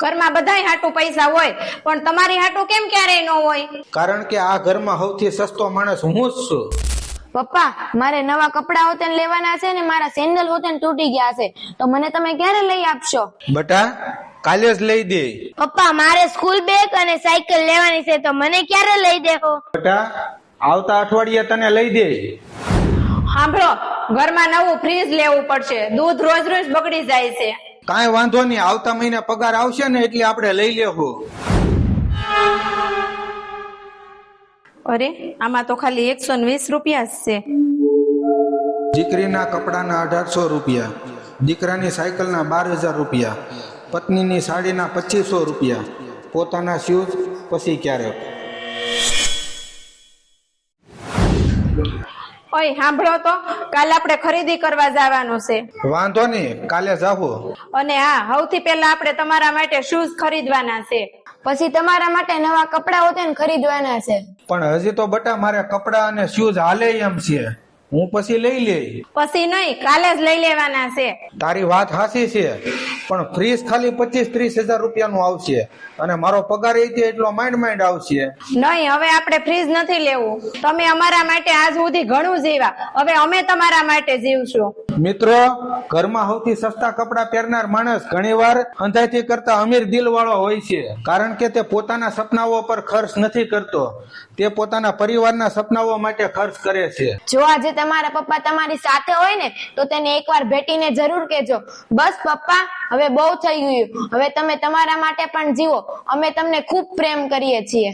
ઘરમાં બધાય હાટું પૈસા હોય, પણ તમારી હાટું કેમ ક્યારેય ન હોય? કારણ કે આ ઘરમાં સૌથી સસ્તો માણસ હું જ છું. પપ્પા, મારે નવા કપડા હોતે લેવાના છે ને મારા સેન્ડલ હોતે તૂટી ગયા છે, તો મને તમે ક્યારે લઈ આપશો? બટા, કાલે જ લઈ દે. પપ્પા, મારે સ્કૂલ બેગ અને સાયકલ લેવાની છે, તો મને ક્યારે લઈ દેખો? બટા, આવતા અઠવાડિયે તને લઈ દે. સાંભળો, ઘરમાં નવું ફ્રીજ લેવું પડશે, દૂધ રોજ રોજ બગડી જાય છે. કાંઈ વાંધો નહીં, આવતા મહિને પગાર આવશે ને એટલે આપણે લઈ લેવું. અરે, આમાં તો ખાલી 120 રૂપિયા જ છે. દીકરીના કપડાના 1800 રૂપિયા, દીકરાની સાયકલના 12000 રૂપિયા, પત્નીની સાડીના 2500 રૂપિયા, પોતાના શૂઝ પછી ક્યારેક. ઓય સાંભળો તો, કાલે આપણે ખરીદી કરવા જવાનું છે. વાંધો નહીં, કાલે જાવું. અને હા, સૌથી પહેલા આપણે તમારા માટે શૂઝ ખરીદવાના છે. પછી તમારા માટે નવા કપડા હોતે ખરીદવાના છે. પણ હજી તો બટા મારે કપડા અને શૂઝ હાલે એમ છે, હું પછી લઈ લે. પછી નહીં, કાલે જ લઈ લેવાના છે. તારી વાત સાચી છે, પણ ફ્રીજ ખાલી 25-30 હજાર રૂપિયાનું આવશે અને મારો પગાર એટલો માંડ આવશે. નહીં, હવે આપણે ફ્રીજ નથી લેવું. તમે અમારા માટે આજ સુધી ઘણું જીવ્યા, હવે અમે તમારા માટે જીવશું. મિત્રો, ઘરમાં સૌથી સસ્તા કપડા પહેરનાર માણસ ઘણીવાર અંધાથી કરતા અમીર દિલ વાળો હોય છે, કારણ કે તે પોતાના સપનાઓ પર ખર્ચ નથી કરતો, તે પોતાના પરિવારના સપનાઓ માટે ખર્ચ કરે છે. જો આજે તમારા પપ્પા તમારી સાથે હોય ને, તો તેને એકવાર ભેટીને જરૂર કહેજો, બસ પપ્પા, હવે બહુ થઈ ગયું, હવે તમે તમારા માટે પણ જીવો, અમે તમને ખૂબ પ્રેમ કરીએ છીએ.